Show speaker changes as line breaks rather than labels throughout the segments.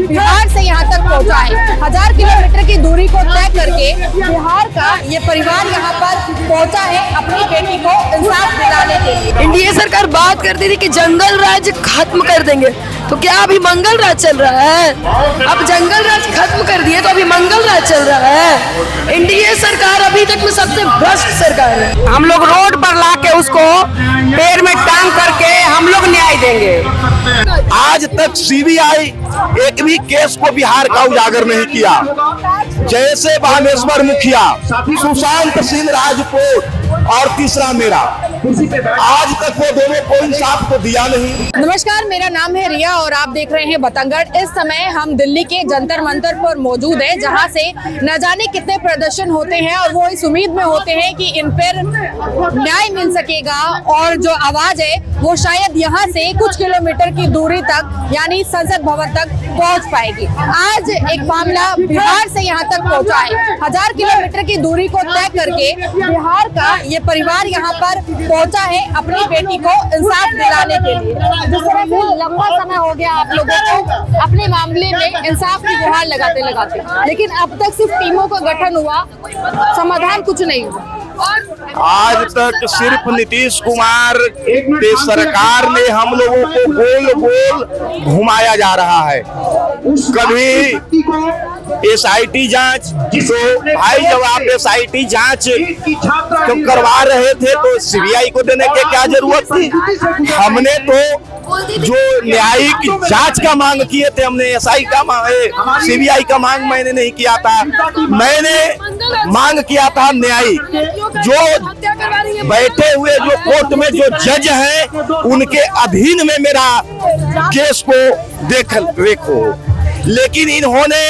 बिहार से यहाँ तक पहुँचा है। 1000 किलोमीटर की दूरी को तय करके बिहार का ये परिवार यहाँ पर पहुँचा है अपनी बेटी को इंसाफ दिलाने के लिए।
एनडीए सरकार बात करती थी कि जंगल राज खत्म कर देंगे, तो क्या अभी मंगल राज चल रहा है? अब जंगल राज खत्म कर दिए तो अभी मंगल राज चल रहा है। एनडीए सरकार अभी तक में सबसे भ्रष्ट सरकार है।
हम लोग रोड पर लाके उसको पैर में टांग करके हम लोग न्याय देंगे।
आज तक सीबीआई एक भी केस को बिहार का उजागर नहीं किया। जैसे बामेश्वर मुखिया, सुशांत सिंह राजपूत और तीसरा मेरा, आज तक वो दोनों को इंसाफ तो दिया नहीं।
नमस्कार, मेरा नाम है रिया और आप देख रहे हैं बतंगड़। इस समय हम दिल्ली के जंतर मंतर पर मौजूद हैं, जहां से न जाने कितने प्रदर्शन होते हैं और वो इस उम्मीद में होते हैं कि इन पर न्याय मिल सकेगा और जो आवाज है वो शायद यहां से कुछ किलोमीटर की दूरी तक यानी संसद भवन तक पहुंच पाएगी। आज एक मामला बिहार से यहां तक पहुंचा है। 1000 किलोमीटर की दूरी को तय करके बिहार का ये परिवार यहाँ पर पहुंचा है अपनी बेटी को इंसाफ दिलाने के लिए। जिस तरह से लंबा समय हो गया आप लोगों को अपने मामले में इंसाफ की गुहार लगाते लगाते, लेकिन अब तक सिर्फ टीमों का गठन हुआ, समाधान कुछ नहीं हुआ।
आज तक सिर्फ नीतीश कुमार के सरकार ने हम लोगों को गोल गोल घुमाया जा रहा है। कभी एसआईटी जांच, तो भाई जब आप एसआईटी जांच तो करवा रहे थे तो सीबीआई को देने की क्या जरूरत थी? हमने तो जो न्यायिक जांच का मांग किए थे, हमने एसआई का सीबीआई का मांग मैंने नहीं किया था। मैंने मांग किया था न्यायिक, जो बैठे हुए जो कोर्ट में जो जज हैं उनके अधीन में मेरा केस को देखो, लेकिन इन्होंने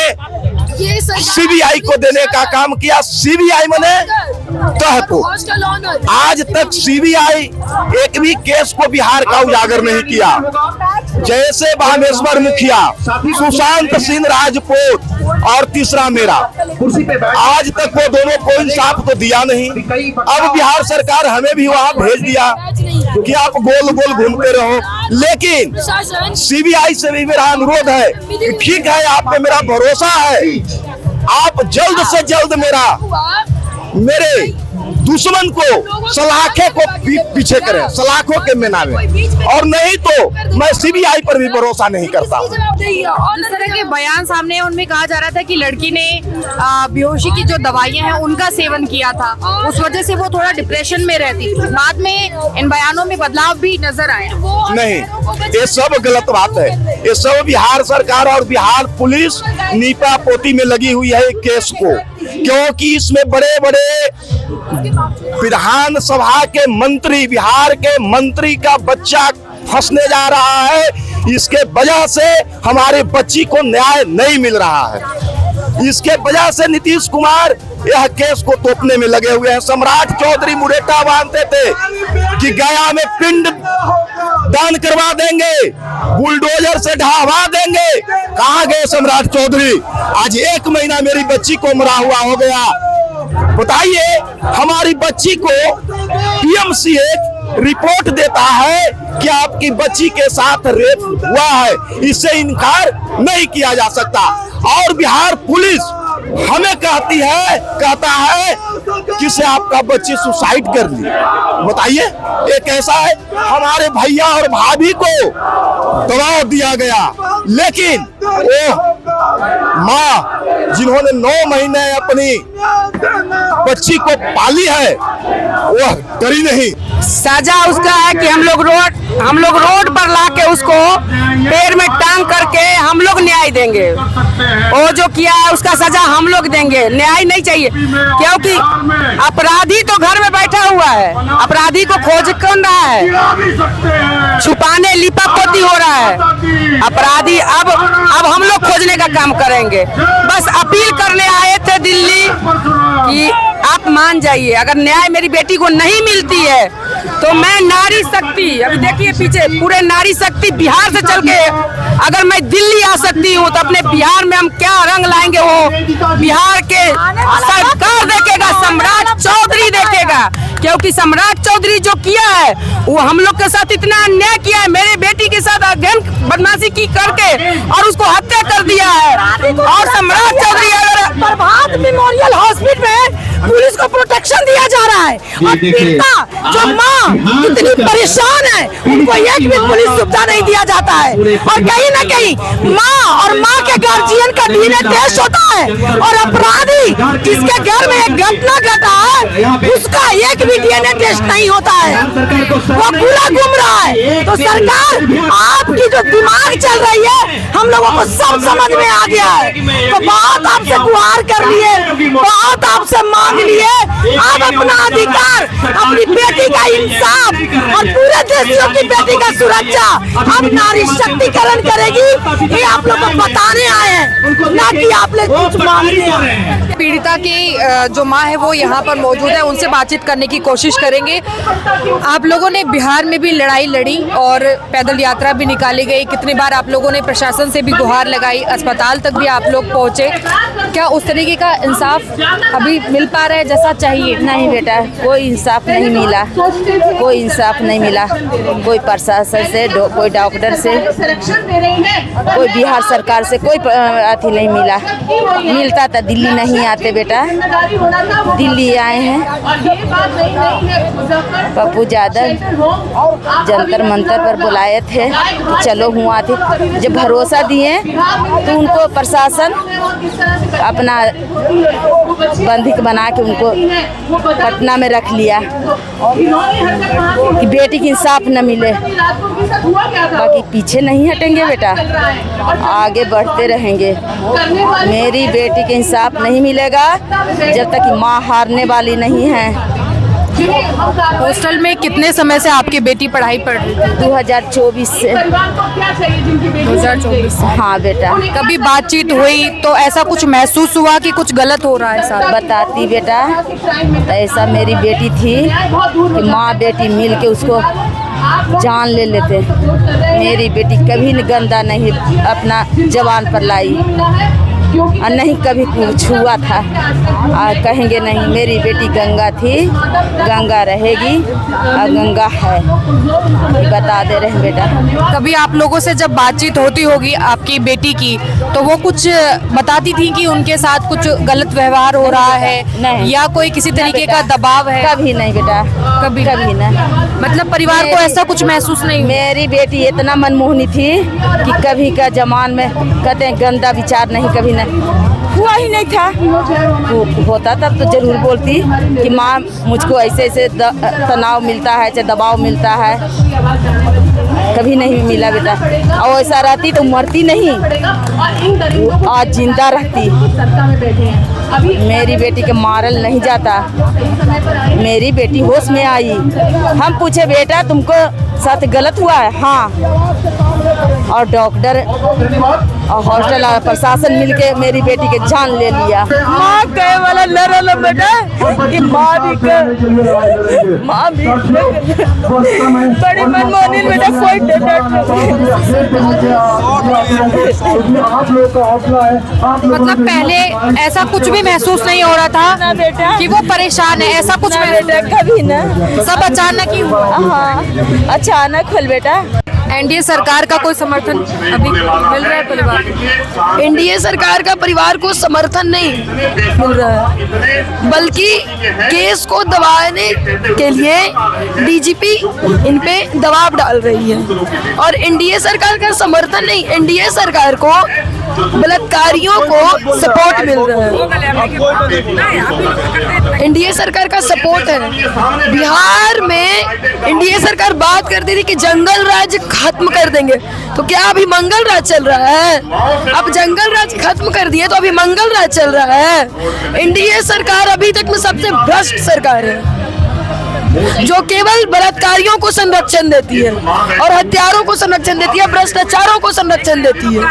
सीबीआई को देने का काम किया। सीबीआई मने तहको। आज तक सीबीआई एक भी केस को बिहार का उजागर नहीं किया। जैसे बामेश्वर मुखिया, सुशांत सिंह राजपूत और तीसरा मेरा, आज तक वो दोनों को इंसाफ तो दिया नहीं। अब बिहार सरकार हमें भी वहां भेज दिया कि आप गोल गोल घूमते रहो। लेकिन सीबीआई से भी मेरा अनुरोध है कि ठीक है, आप पे मेरा भरोसा है, आप जल्द से जल्द मेरे दुश्मन को सलाखे को पीछे करें, सलाखों के मिनावे, और नहीं तो मैं सीबीआई पर भी भरोसा नहीं करता।
जिस तरह के बयान सामने हैं, उनमें कहा जा रहा था कि लड़की ने बेहोशी की जो दवाइयां हैं उनका सेवन किया था, उस वजह से वो थोड़ा डिप्रेशन में रहती थी। बाद में इन बयानों में बदलाव भी नजर आया।
नहीं, ये सब गलत बात है। ये सब बिहार सरकार और बिहार पुलिस नीपा पोती में लगी हुई है केस को, क्योंकि इसमें बड़े बड़े विधानसभा के मंत्री, बिहार के मंत्री का बच्चा फंसने जा रहा है। इसके वजह से हमारे बच्ची को न्याय नहीं मिल रहा है। इसके वजह से नीतीश कुमार यह केस को तोपने में लगे हुए हैं। सम्राट चौधरी मुरेटा बांधते थे कि गया में पिंड दान करवा देंगे, बुलडोजर से ढहावा देंगे। कहाँ गए सम्राट चौधरी? आज 1 महीना मेरी बच्ची को मरा हुआ हो गया। बताइए, हमारी बच्ची को पीएमसीएच रिपोर्ट देता है कि आपकी बच्ची के साथ रेप हुआ है, इससे इनकार नहीं किया जा सकता। और बिहार पुलिस हमें कहता है कि से आपका बच्ची सुसाइड कर ली। बताइए, ये कैसा है? हमारे भैया और भाभी को दबाव दिया गया, लेकिन वो माँ जिन्होंने 9 महीने अपनी बच्ची को पाली है वह डरी नहीं।
सजा उसका है कि हम लोग रोड पर लाके उसको पैर में टांग करके हम लोग न्याय देंगे। वो जो किया है उसका सजा हम लोग देंगे, न्याय नहीं चाहिए। क्योंकि अपराधी तो घर में बैठा हुआ है, अपराधी को खोज कौन रहा है? छुपाने लिपापोती हो रहा है अपराधी। अब हम लोग खोजने का काम करेंगे। बस अपील करने आए थे दिल्ली कि आप मान जाइए, अगर न्याय मेरी बेटी को नहीं मिलती है तो मैं नारी शक्ति, अभी देखिए पीछे पूरे नारी शक्ति बिहार से चल के अगर मैं दिल्ली आ सकती हूँ तो अपने बिहार में हम क्या रंग लाएंगे वो बिहार के सरकार देखेगा, सम्राट चौधरी देखेगा। क्योंकि सम्राट चौधरी जो किया है वो हम लोग के साथ इतना अन्याय किया है, मेरे बेटी के साथ अगेन बदमाशी की करके और उसको हत्या कर दिया और सम्राट चौधरी अगर प्रभात मेमोरियल हॉस्पिटल में पुलिस को प्रोटेक्शन दिया जा रहा है और पीड़िता जो माँ इतनी परेशान है उनको एक भी पुलिस सुविधा नहीं दिया जाता है और कहीं ना कहीं माँ और माँ के गार्जियन का डीएनए टेस्ट होता है और अपराधी जिसके घर में एक घटना घटा है उसका एक भी डीएनए टेस्ट नहीं होता है, वो खुला घूम रहा है। तो सरकार आपकी जो दिमाग चल रही है हम लोगों को सब समझ में आ गया है। तो बहुत आपसे गुहार कर लिए, बहुत आपसे मांग लिए, आप अपना अधिकार, अपनी बेटी का इंसाफ और पूरे देशों की बेटी का सुरक्षा अब नारी शक्तिकरण करेगी ये आप लोग को बताने आए हैं, ना कि आप लोग कुछ मांगने आए हैं।
पीड़िता की जो माँ है वो यहाँ पर मौजूद है, उनसे बातचीत करने की कोशिश करेंगे। आप लोगों ने बिहार में भी लड़ाई लड़ी और पैदल यात्रा भी निकाली गई, कितनी बार आप लोगों ने प्रशासन से भी गुहार लगाई, अस्पताल तक भी आप लोग पहुँचे, क्या उस तरीके का इंसाफ अभी मिल पा रहा है जैसा चाहिए?
नहीं बेटा, कोई इंसाफ नहीं मिला, कोई इंसाफ नहीं मिला, कोई प्रशासन से, कोई डॉक्टर से, कोई बिहार सरकार से कोई अथी नहीं मिला। मिलता तो दिल्ली नहीं आते बेटा, दिल्ली आए हैं। पप्पू यादव जंतर मंतर पर बुलाए थे, चलो हुआ थे, जब भरोसा दिए तो उनको प्रशासन अपना बंधक बना के उनको पटना में रख लिया कि बेटी की इंसाफ न मिले। बाकी पीछे नहीं हटेंगे बेटा, आगे बढ़ते रहेंगे। मेरी बेटी के इंसाफ नहीं मिलेगा जब तक कि माँ हारने वाली नहीं है।
हॉस्टल में कितने समय से आपकी बेटी पढ़ाई पढ़ रही थी?
2024 से।
2024 से।
हाँ बेटा।
कभी बातचीत हुई तो ऐसा कुछ महसूस हुआ कि कुछ गलत हो रहा है साथ?
बताती बेटा, ऐसा मेरी बेटी थी कि माँ बेटी मिल के उसको जान ले लेते। मेरी बेटी कभी गंदा नहीं अपना जवान पर लाई और नहीं कभी छुआ था। कहेंगे नहीं, मेरी बेटी गंगा थी, गंगा रहेगी और गंगा है, बता दे रहे बेटा।
कभी आप लोगों से जब बातचीत होती होगी आपकी बेटी की तो वो कुछ बताती थी कि उनके साथ कुछ गलत व्यवहार हो रहा है?
नहीं।
या कोई किसी तरीके का दबाव है?
कभी नहीं बेटा,
कभी
कभी नहीं।
मतलब परिवार को ऐसा कुछ महसूस नहीं हुआ?
मेरी बेटी इतना मनमोहनी थी कि कभी का जमान में कहते हैं गंदा विचार नहीं, कभी नहीं हुआ ही नहीं था। होता तब तो जरूर बोलती कि माँ मुझको ऐसे ऐसे तनाव मिलता है, चाहे दबाव मिलता है, कभी नहीं मिला बेटा। और ऐसा रहती तो मरती नहीं, आज जिंदा रहती। मेरी बेटी के मारल नहीं जाता, मेरी बेटी होश में आई। हम पूछे बेटा तुमको साथ गलत हुआ है? हाँ। और डॉक्टर और हॉस्टल और प्रशासन मिलके मेरी बेटी के जान ले लिया। माँ कहे वाला लड़ल बेटा कि माँ भी बड़ी मनमोहनी बेटा, कोई
मतलब पहले ऐसा कुछ भी महसूस नहीं हो रहा था
बेटा
कि वो परेशान है, ऐसा कुछ
बेटा कभी ना,
सब अचानक ही हुआ।
हाँ अचानक खोल बेटा।
एनडीए सरकार का कोई समर्थन अभी मिल रहा है परिवार को?
एनडीए सरकार का परिवार को समर्थन नहीं मिल रहा है, बल्कि केस को दबाने के लिए डीजीपी इन पे दबाव डाल रही है। और एनडीए सरकार का समर्थन नहीं, एनडीए सरकार को बलात्कारियों को सपोर्ट मिल रहा है। एनडीए सरकार का सपोर्ट है। बिहार में एनडीए सरकार बात करती थी कि जंगल राज खत्म कर देंगे, तो क्या अभी मंगल राज चल रहा है? अब जंगल राज खत्म कर दिए तो अभी मंगल राज चल रहा है। एनडीए सरकार अभी तक में सबसे भ्रष्ट सरकार है, जो केवल बलात्कारियों को संरक्षण देती है और हत्यारों को संरक्षण देती है, भ्रष्टाचारों को संरक्षण देती है।